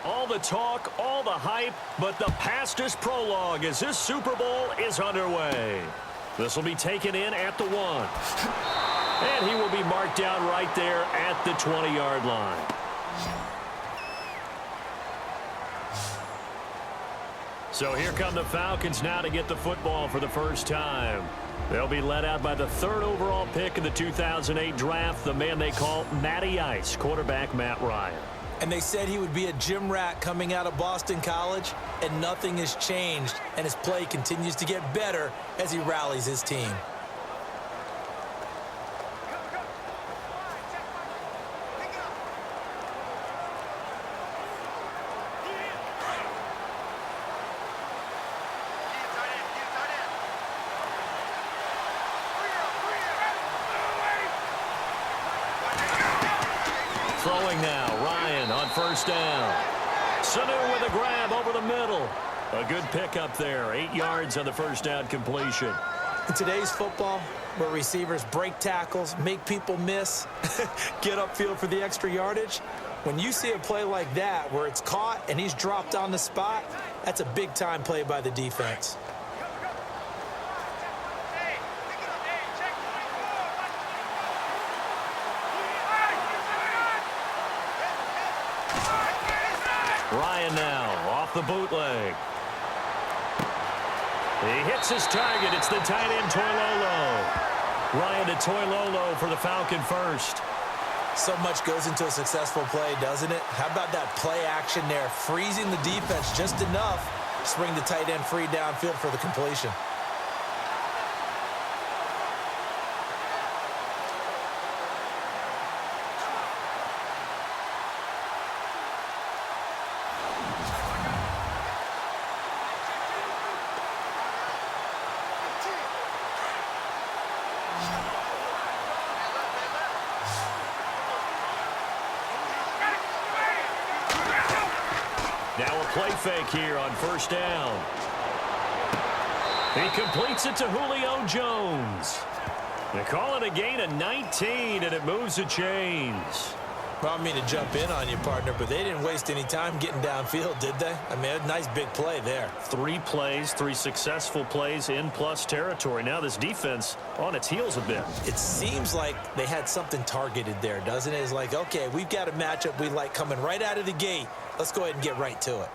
All the talk, all the hype, but the pastest prologue as this Super Bowl is underway. This will be taken in at the 1. And he will be marked down right there at the 20-yard line. So here come the Falcons now to get the football for the first time. They'll be led out by the 3rd overall pick in the 2008 draft, the man they call Matty Ice, quarterback Matt Ryan. And they said he would be a gym rat coming out of Boston College, and nothing has changed. And his play continues to get better as he rallies his team. Throwing now, Ryan on first down. Sanu with a grab over the middle. A good pickup there, 8 yards on the first down completion. In today's football, where receivers break tackles, make people miss, get upfield for the extra yardage, when you see a play like that where it's caught and he's dropped on the spot, that's a big-time play by the defense. Ryan now off the bootleg. He hits his target. It's the tight end Toilolo. Ryan to Toilolo for the Falcon first. So much goes into a successful play, doesn't it? How about that play action there, freezing the defense just enough to bring the tight end free downfield for the completion. Now a play fake here on first down. He completes it to Julio Jones. They call it a gain of 19, and it moves the chains. Well, I mean to jump in on you, partner, but they didn't waste any time getting downfield, did they? I mean, a nice big play there. 3 plays, 3 successful plays in plus territory. Now this defense on its heels a bit. It seems like they had something targeted there, doesn't it? It's like, okay, we've got a matchup we like coming right out of the gate. Let's go ahead and get right to it.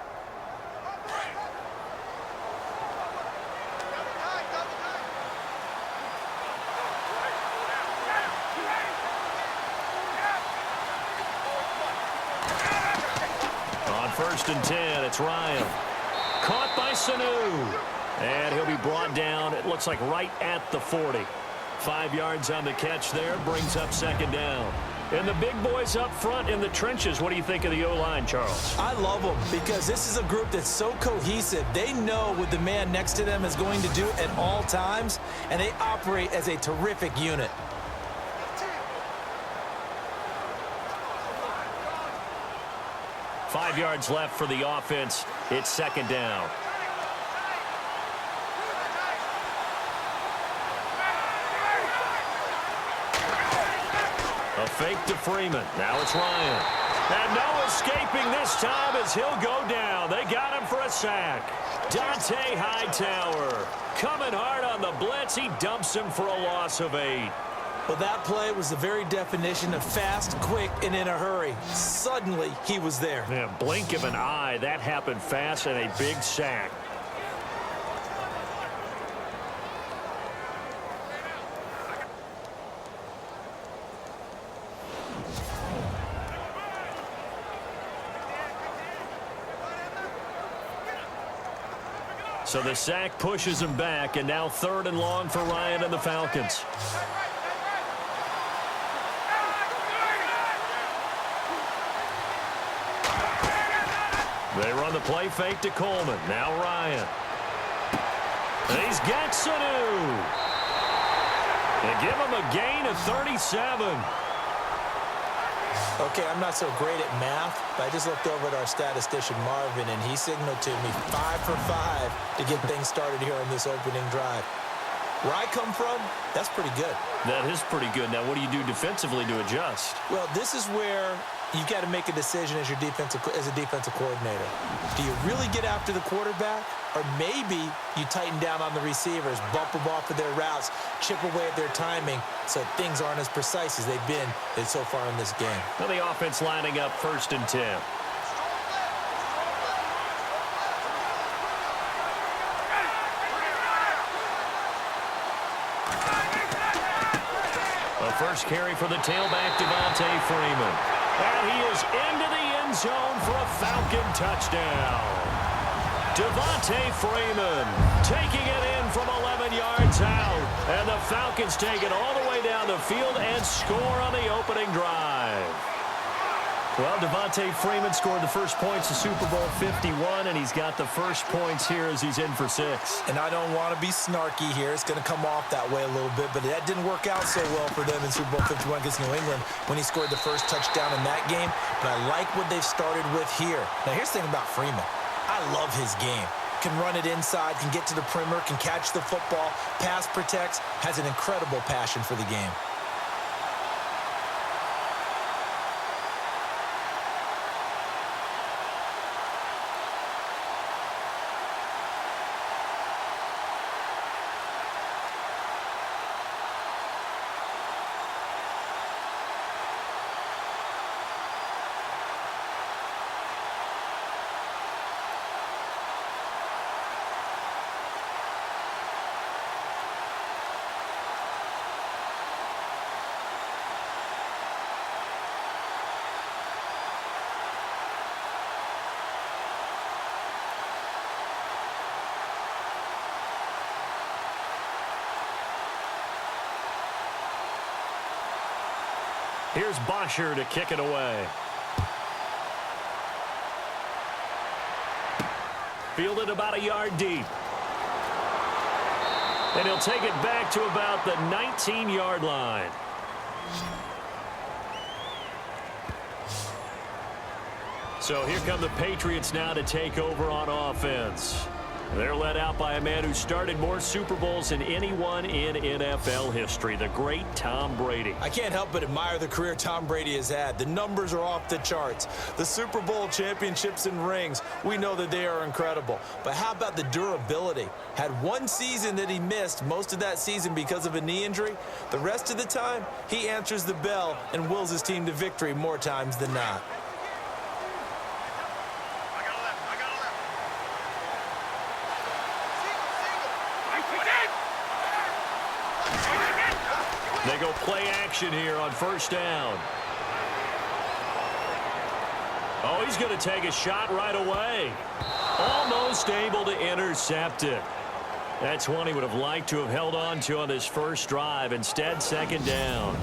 On 1st and 10, it's Ryan. Caught by Sanu. And he'll be brought down, it looks like right at the 40. 5 yards on the catch there, brings up 2nd down. And the big boys up front in the trenches. What do you think of the O-line, Charles? I love them because this is a group that's so cohesive. They know what the man next to them is going to do at all times, and they operate as a terrific unit. Five yards left for the offense. It's 2nd down. A fake to Freeman. Now it's Ryan. And no escaping this time as he'll go down. They got him for a sack. Dante Hightower coming hard on the blitz. He dumps him for a loss of 8. Well, that play was the very definition of fast, quick, and in a hurry. Suddenly, he was there. Yeah, blink of an eye. That happened fast and a big sack. So the sack pushes him back, and now 3rd and long for Ryan and the Falcons. They run the play fake to Coleman. Now Ryan. And he's got Sanu. They give him a gain of 37. Okay, I'm not so great at math, but I just looked over at our statistician, Marvin, and he signaled to me 5 for 5 to get things started here on this opening drive. Where I come from, that's pretty good. That is pretty good. Now, what do you do defensively to adjust? Well, this is where you've got to make a decision as a defensive coordinator. Do you really get after the quarterback? Or maybe you tighten down on the receivers, bump them off of their routes, chip away at their timing so things aren't as precise as they've been so far in this game. Well, the offense lining up 1st and 10. The first carry for the tailback, Devontae Freeman. And he is into the end zone for a Falcon touchdown. Devontae Freeman taking it in from 11 yards out. And the Falcons take it all the way down the field and score on the opening drive. Well, Devontae Freeman scored the first points of Super Bowl 51, and he's got the first points here as he's in for 6. And I don't want to be snarky here. It's going to come off that way a little bit, but that didn't work out so well for them in Super Bowl 51 against New England when he scored the first touchdown in that game. But I like what they've started with here. Now, here's the thing about Freeman. I love his game. Can run it inside, can get to the perimeter, can catch the football, pass protects, has an incredible passion for the game. Here's Bosher to kick it away. Fielded about a yard deep. And he'll take it back to about the 19-yard line. So here come the Patriots now to take over on offense. They're led out by a man who started more Super Bowls than anyone in NFL history, the great Tom Brady. I can't help but admire the career Tom Brady has had. The numbers are off the charts. The Super Bowl championships and rings, we know that they are incredible. But how about the durability? Had one season that he missed, most of that season because of a knee injury. The rest of the time, he answers the bell and wills his team to victory more times than not. They go play action here on 1st down. Oh, he's going to take a shot right away. Almost able to intercept it. That's one he would have liked to have held on to on this first drive. Instead, 2nd down.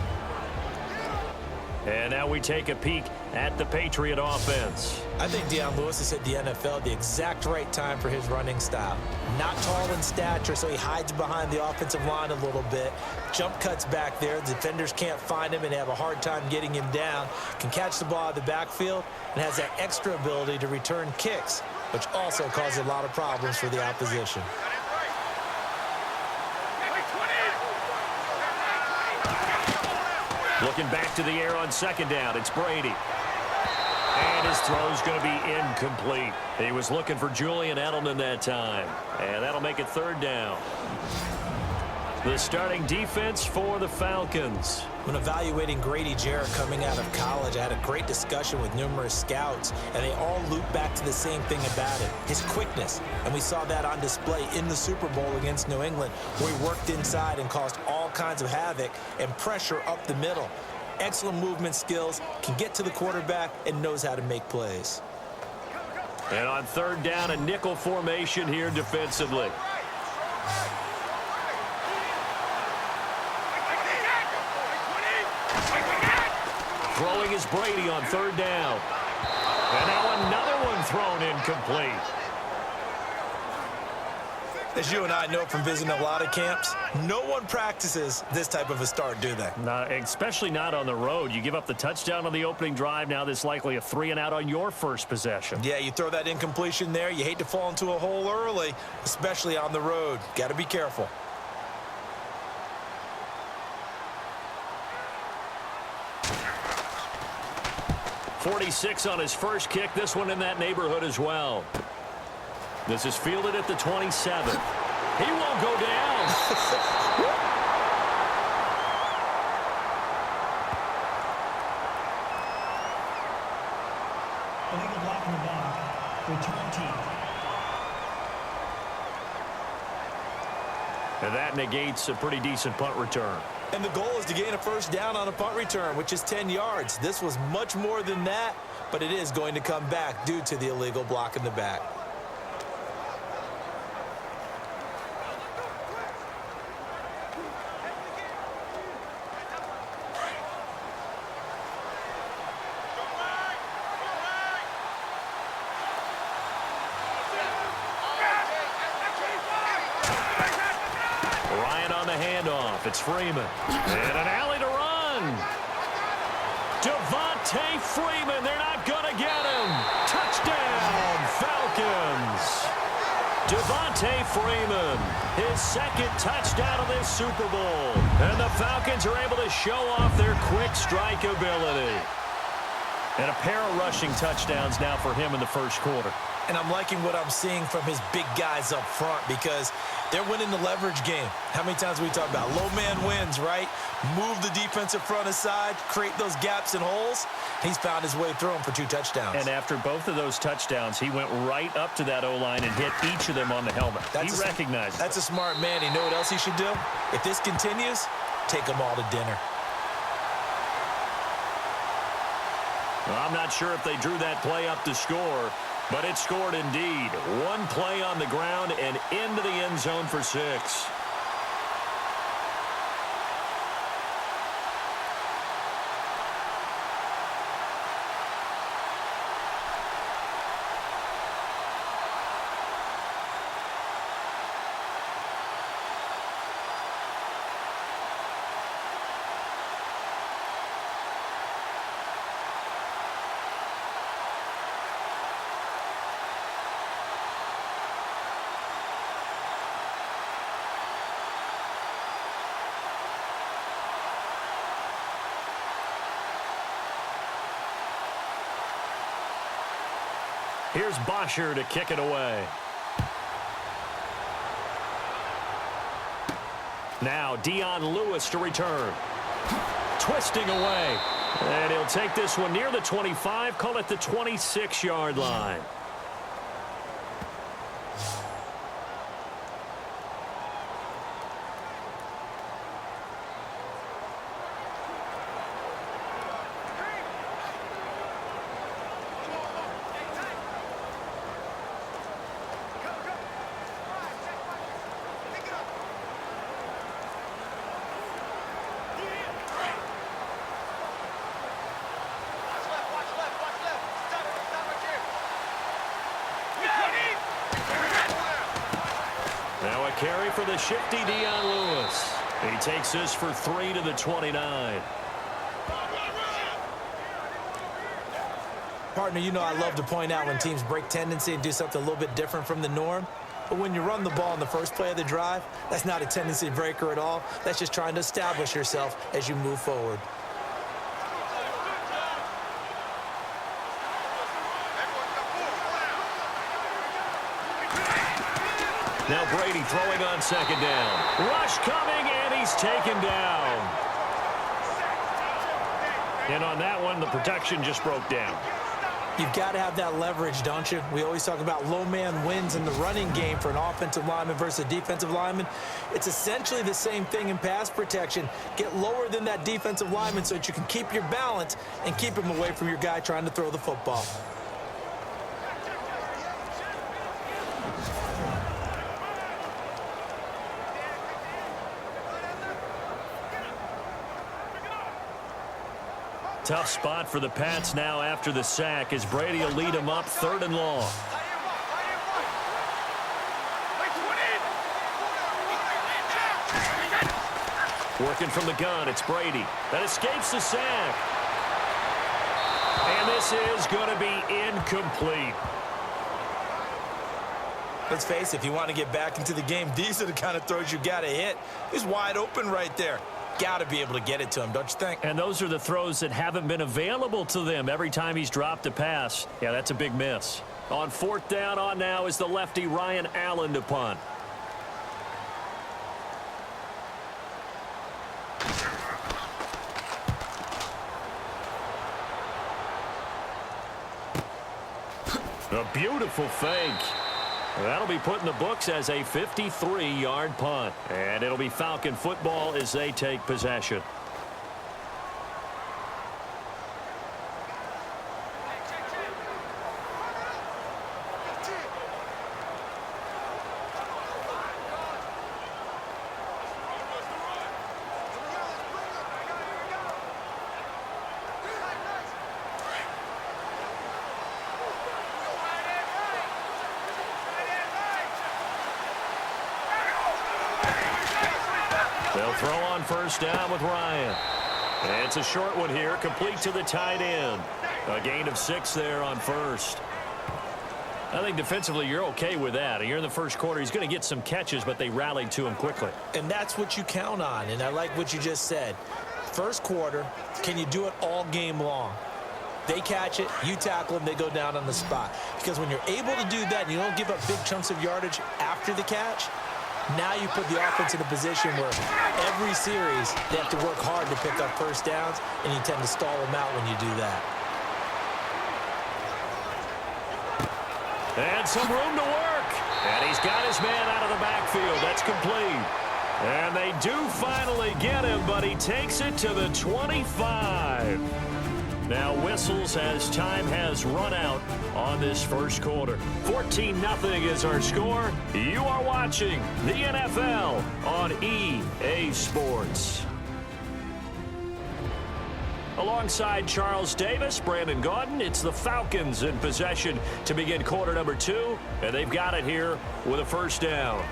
And now we take a peek at the Patriot offense. I think Deion Lewis has hit the NFL the exact right time for his running style. Not tall in stature, so he hides behind the offensive line a little bit. Jump cuts back there. The defenders can't find him and have a hard time getting him down. Can catch the ball out of the backfield and has that extra ability to return kicks, which also causes a lot of problems for the opposition. Looking back to the air on 2nd down, it's Brady. And his throw's going to be incomplete. He was looking for Julian Edelman that time. And that'll make it 3rd down. The starting defense for the Falcons. When evaluating Grady Jarrett coming out of college, I had a great discussion with numerous scouts, and they all loop back to the same thing about it, his quickness. And we saw that on display in the Super Bowl against New England, where he worked inside and caused all kinds of havoc and pressure up the middle. Excellent movement skills, can get to the quarterback, and knows how to make plays. And on 3rd down, a nickel formation here defensively. Throwing is Brady on 3rd down. And now another one thrown incomplete. As you and I know from visiting a lot of camps, no one practices this type of a start, do they? Especially not on the road. You give up the touchdown on the opening drive. Now there's likely a 3-and-out on your first possession. Yeah, you throw that incompletion there. You hate to fall into a hole early, especially on the road. Got to be careful. 46 on his first kick. This one in that neighborhood as well. This is fielded at the 27. He won't go down. Illegal block in the back. Return team. And that negates a pretty decent punt return. And the goal is to gain a first down on a punt return, which is 10 yards. This was much more than that, but it is going to come back due to the illegal block in the back. It's Freeman. And an alley to run. Devontae Freeman. They're not going to get him. Touchdown, Falcons. Devontae Freeman. His second touchdown of this Super Bowl. And the Falcons are able to show off their quick strike ability. And a pair of rushing touchdowns now for him in the first quarter. And I'm liking what I'm seeing from his big guys up front because they're winning the leverage game. How many times we talk about low man wins, right? Move the defensive front aside, create those gaps and holes. He's found his way through them for 2 touchdowns. And after both of those touchdowns, he went right up to that O-line and hit each of them on the helmet. He recognized it. That's a smart man. You know what else he should do? If this continues, take them all to dinner. Well, I'm not sure if they drew that play up to score, but it scored indeed. One play on the ground and into the end zone for 6. Here's Bosher to kick it away. Now Dion Lewis to return. Twisting away. And he'll take this one near the 25, call it the 26-yard line. Now a carry for the shifty Dion Lewis. He takes this for 3 to the 29. Partner, you know I love to point out when teams break tendency and do something a little bit different from the norm. But when you run the ball in the first play of the drive, that's not a tendency breaker at all. That's just trying to establish yourself as you move forward. Now Brady throwing on second down. Rush coming, and he's taken down. And on that one, the protection just broke down. You've got to have that leverage, don't you? We always talk about low man wins in the running game for an offensive lineman versus a defensive lineman. It's essentially the same thing in pass protection. Get lower than that defensive lineman so that you can keep your balance and keep him away from your guy trying to throw the football. Tough spot for the Pats now after the sack as Brady will lead them up 3rd and long. Working from the gun, it's Brady. That escapes the sack. And this is going to be incomplete. Let's face it, if you want to get back into the game, these are the kind of throws you got to hit. He's wide open right there. got to be able to get it to him, don't you think? And those are the throws that haven't been available to them every time he's dropped a pass. Yeah, that's a big miss. On fourth down, on now is the lefty Ryan Allen to punt. A beautiful fake. That'll be put in the books as a 53-yard punt. And it'll be Falcon football as they take possession. They'll throw on first down with Ryan. And it's a short one here, complete to the tight end. A gain of 6 there on first. I think defensively you're okay with that. You're in the first quarter. He's going to get some catches, but they rallied to him quickly. And that's what you count on, and I like what you just said. First quarter, can you do it all game long? They catch it, you tackle them, they go down on the spot. Because when you're able to do that and you don't give up big chunks of yardage after the catch, now you put the offense in a position where every series they have to work hard to pick up first downs, and you tend to stall them out when you do that. And some room to work. And he's got his man out of the backfield. That's complete. And they do finally get him, but he takes it to the 25. Now whistles as time has run out on this first quarter. 14-0 is our score. You are watching the NFL on EA Sports. Alongside Charles Davis, Brandon Gaudin, it's the Falcons in possession to begin quarter number 2, and they've got it here with a first down.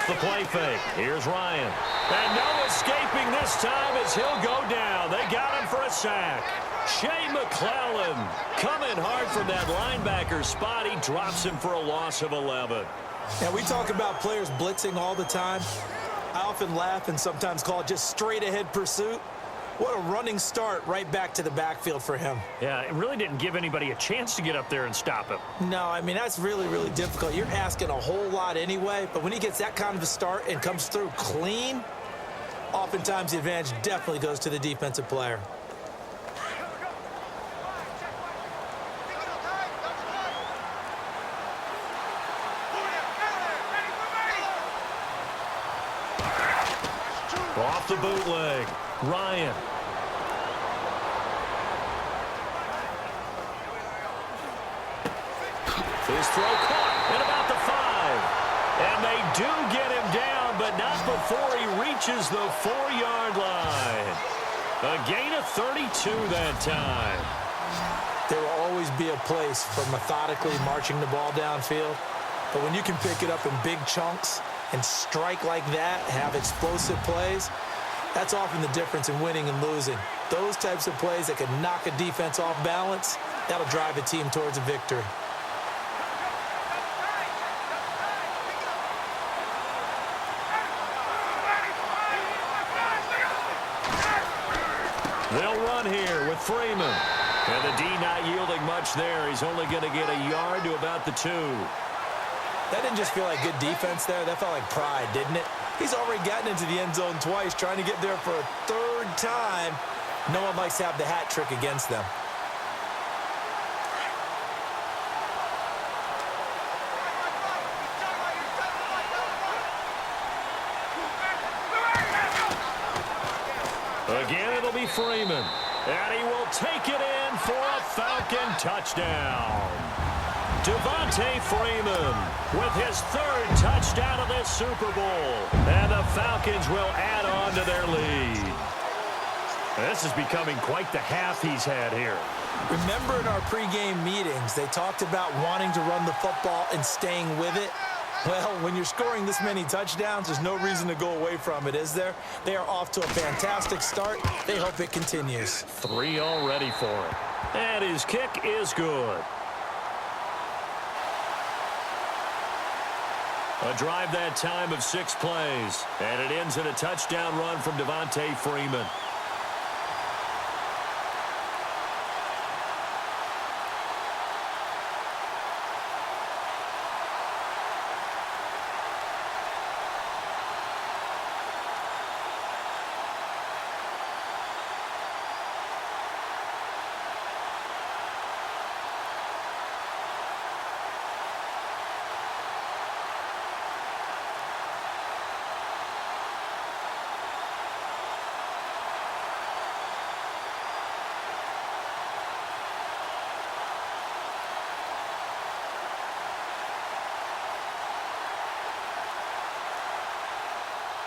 The play fake. Here's Ryan. And no escaping this time as he'll go down. They got him for a sack. Shea McClellan coming hard from that linebacker spot. He drops him for a loss of 11. Yeah, we talk about players blitzing all the time. I often laugh and sometimes call it just straight ahead pursuit. What a running start right back to the backfield for him. Yeah, it really didn't give anybody a chance to get up there and stop him. No, I mean, that's really, really difficult. You're asking a whole lot anyway, but when he gets that kind of a start and comes through clean, oftentimes the advantage definitely goes to the defensive player. Off the bootleg. Ryan. His throw caught at about the 5. And they do get him down, but not before he reaches the 4-yard line. A gain of 32 that time. There will always be a place for methodically marching the ball downfield. But when you can pick it up in big chunks and strike like that, have explosive plays, that's often the difference in winning and losing. Those types of plays that can knock a defense off balance, that'll drive a team towards a victory. They'll run here with Freeman. And the D not yielding much there. He's only going to get a yard to about the 2. That didn't just feel like good defense there. That felt like pride, didn't it? He's already gotten into the end zone twice, trying to get there for a 3rd time. No one likes to have the hat trick against them. Again, it'll be Freeman. And he will take it in for a Falcon touchdown. Devontae Freeman with his 3rd touchdown of this Super Bowl. And the Falcons will add on to their lead. This is becoming quite the half he's had here. Remember in our pregame meetings, they talked about wanting to run the football and staying with it? Well, when you're scoring this many touchdowns, there's no reason to go away from it, is there? They are off to a fantastic start. They hope it continues. 3 already for him. And his kick is good. A drive that time of 6 plays. And it ends in a touchdown run from Devontae Freeman.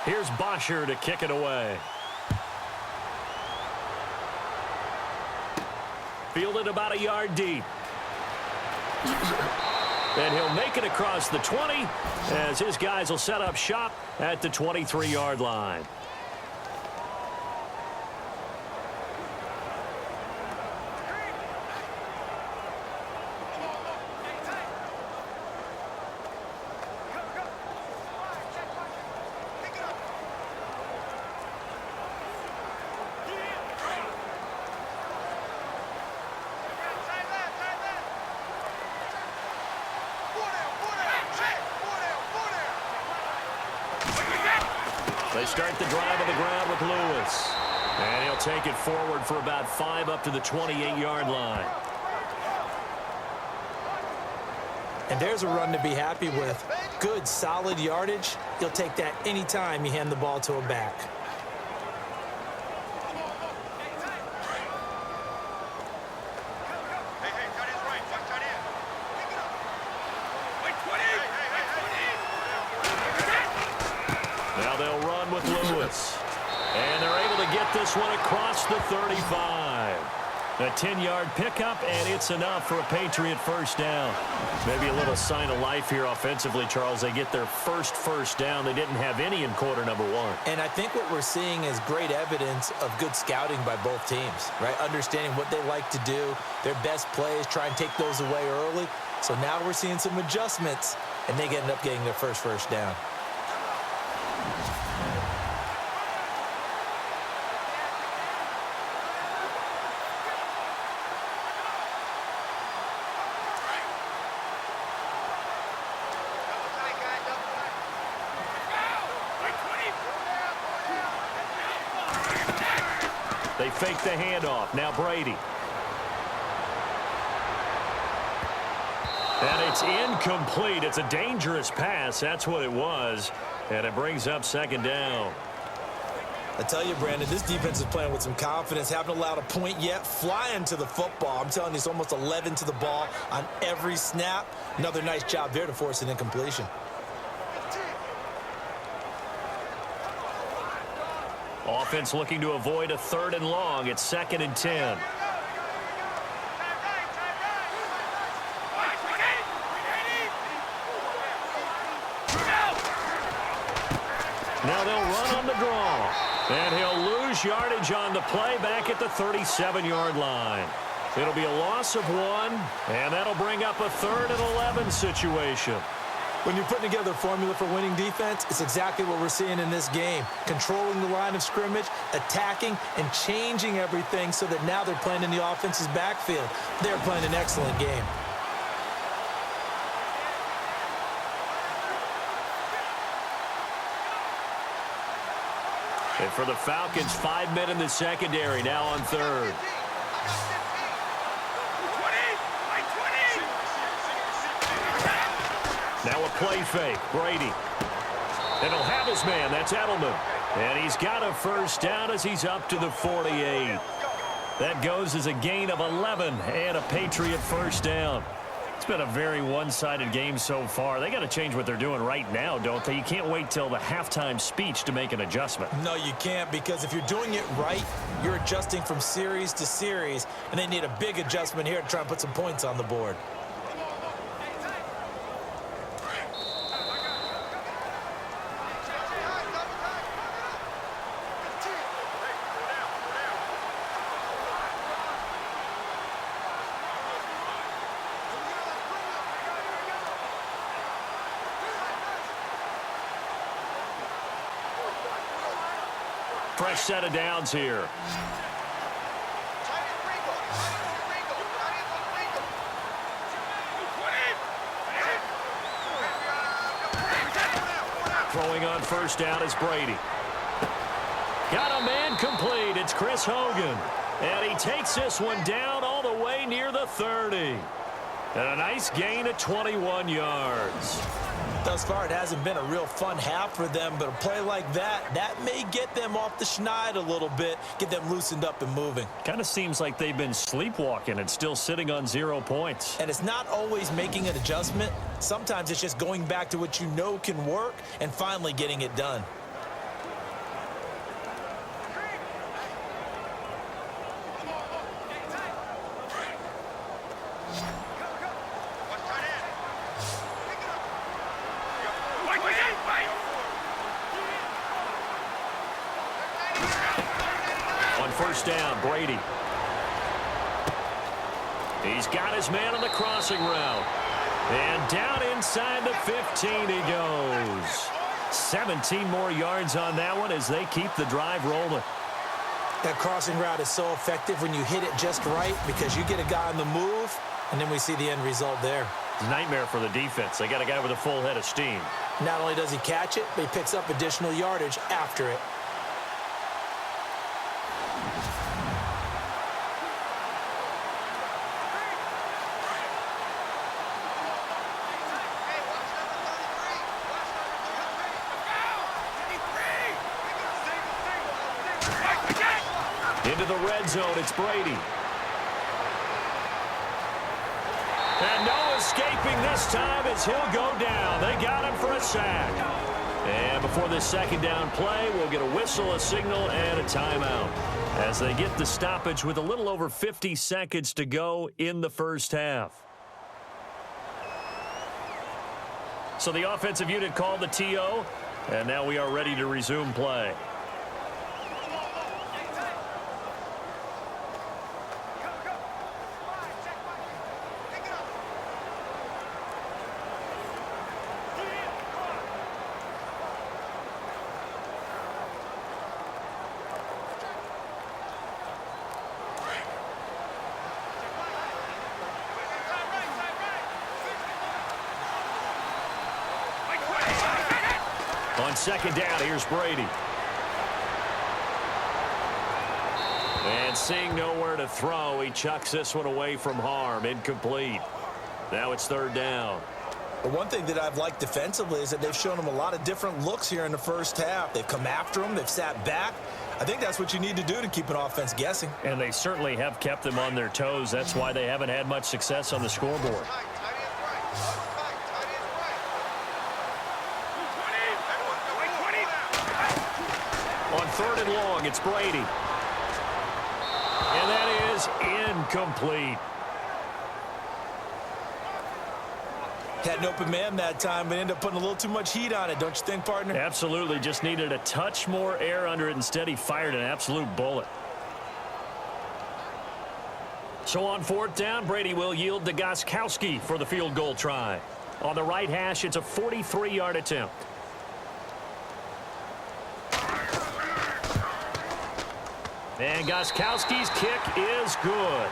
Here's Bosher to kick it away. Fielded about a yard deep. And he'll make it across the 20 as his guys will set up shop at the 23-yard line. They start the drive on the ground with Lewis. And he'll take it forward for about 5 up to the 28-yard line. And there's a run to be happy with. Good, solid yardage. You'll take that anytime you hand the ball to a back. And they're able to get this one across the 35. A 10-yard pickup, and it's enough for a Patriot first down. Maybe a little sign of life here offensively, Charles. They get their first down. They didn't have any in quarter number 1. And I think what we're seeing is great evidence of good scouting by both teams, right? Understanding what they like to do, their best plays, try and take those away early. So now we're seeing some adjustments, and they end up getting their first down. They fake the handoff. Now Brady. And it's incomplete. It's a dangerous pass. That's what it was. And it brings up 2nd down. I tell you, Brandon, this defense is playing with some confidence. Haven't allowed a point yet. Flying to the football. I'm telling you, it's almost 11 to the ball on every snap. Another nice job there to force an incompletion. Offense looking to avoid a 3rd and long. It's 2nd and 10. Now they'll run on the draw. And he'll lose yardage on the play back at the 37-yard line. It'll be a loss of 1, and that'll bring up a 3rd and 11 situation. When you're putting together a formula for winning defense, it's exactly what we're seeing in this game. Controlling the line of scrimmage, attacking, and changing everything so that now they're playing in the offense's backfield. They're playing an excellent game. And for the Falcons, 5 men in the secondary, now on 3rd. Now a play fake. Brady. And he'll have his man. That's Edelman. And he's got a first down as he's up to the 48. That goes as a gain of 11 and a Patriot first down. It's been a very one-sided game so far. They got to change what they're doing right now, don't they? You can't wait till the halftime speech to make an adjustment. No, you can't, because if you're doing it right, you're adjusting from series to series, and they need a big adjustment here to try and put some points on the board. Fresh set of downs here. Throwing on first down is Brady. Got a man complete. It's Chris Hogan. And he takes this one down all the way near the 30. And a nice gain of 21 yards. Thus far, it hasn't been a real fun half for them, but a play like that may get them off the schneid a little bit, get them loosened up and moving. Kind of seems like they've been sleepwalking and still sitting on 0 points. And it's not always making an adjustment. Sometimes it's just going back to what you know can work and finally getting it done. First down, Brady. He's got his man on the crossing route. And down inside the 15 he goes. 17 more yards on that one as they keep the drive rolling. That crossing route is so effective when you hit it just right, because you get a guy on the move, and then we see the end result there. It's a nightmare for the defense. They got a guy with a full head of steam. Not only does he catch it, but he picks up additional yardage after it. Into the red zone, it's Brady. And no escaping this time as he'll go down. They got him for a sack. And before this second down play, we'll get a whistle, a signal, and a timeout as they get the stoppage with a little over 50 seconds to go in the first half. So the offensive unit called the TO, and now we are ready to resume play. On second down, here's Brady. And seeing nowhere to throw, he chucks this one away from harm. Incomplete. Now it's third down. The one thing that I've liked defensively is that they've shown him a lot of different looks here in the first half. They've come after him. They've sat back. I think that's what you need to do to keep an offense guessing. And they certainly have kept them on their toes. That's why they haven't had much success on the scoreboard. On third and long, it's Brady. And that is incomplete. Had an open man that time, but ended up putting a little too much heat on it, don't you think, partner? Absolutely. Just needed a touch more air under it. Instead, he fired an absolute bullet. So on fourth down, Brady will yield to Gostkowski for the field goal try. On the right hash, it's a 43-yard attempt. And Gostkowski's kick is good.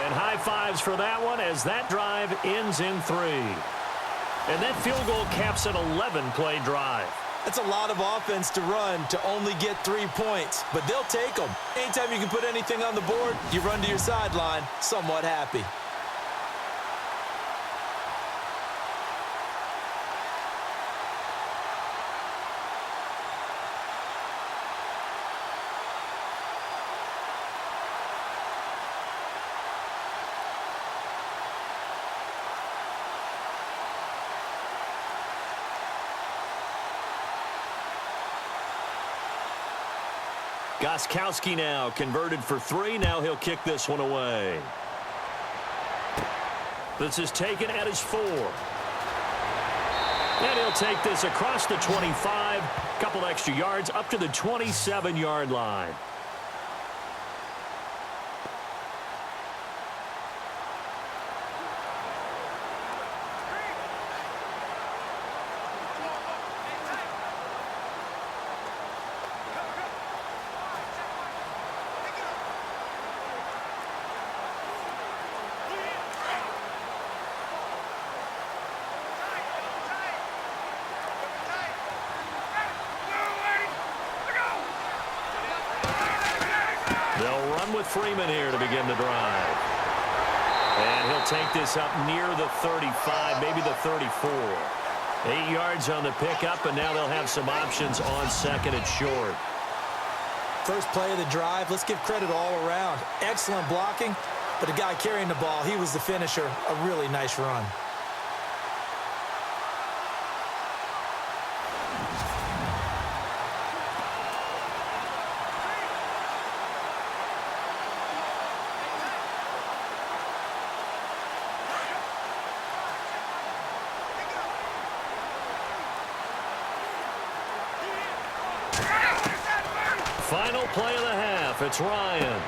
And high fives for that one as that drive ends in 3. And that field goal caps an 11-play drive. That's a lot of offense to run to only get 3 points, but they'll take them. Anytime you can put anything on the board, you run to your sideline somewhat happy. Gostkowski now converted for 3. Now he'll kick this one away. This is taken at his 4. And he'll take this across the 25. Couple extra yards up to the 27-yard line. They'll run with Freeman here to begin the drive. And he'll take this up near the 35, maybe the 34. 8 yards on the pickup, and now they'll have some options on second and short. First play of the drive, let's give credit all around. Excellent blocking, but the guy carrying the ball, he was the finisher. A really nice run. Final play of the half. It's Ryan.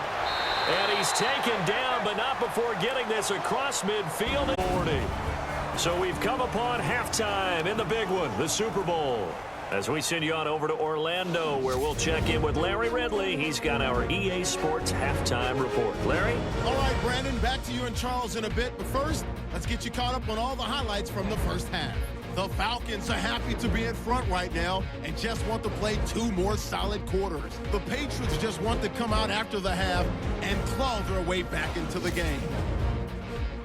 And he's taken down, but not before getting this across midfield at 40. So we've come upon halftime in the big one, the Super Bowl. As we send you on over to Orlando, where we'll check in with Larry Ridley. He's got our EA Sports halftime report. Larry? All right, Brandon, back to you and Charles in a bit. But first, let's get you caught up on all the highlights from the first half. The Falcons are happy to be in front right now and just want to play 2 more solid quarters. The Patriots just want to come out after the half and claw their way back into the game.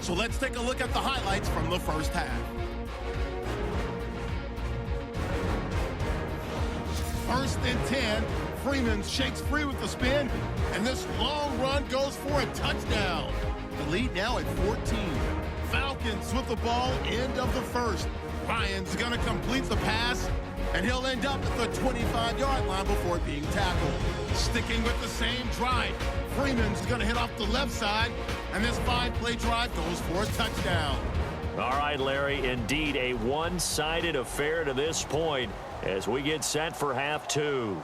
So let's take a look at the highlights from the first half. First and 10, Freeman shakes free with the spin, and this long run goes for a touchdown. The lead now at 14. Falcons with the ball, end of the first. Ryan's going to complete the pass, and he'll end up at the 25-yard line before being tackled. Sticking with the same drive, Freeman's going to hit off the left side, and this 5-play drive goes for a touchdown. All right, Larry, indeed a one-sided affair to this point as we get set for half 2.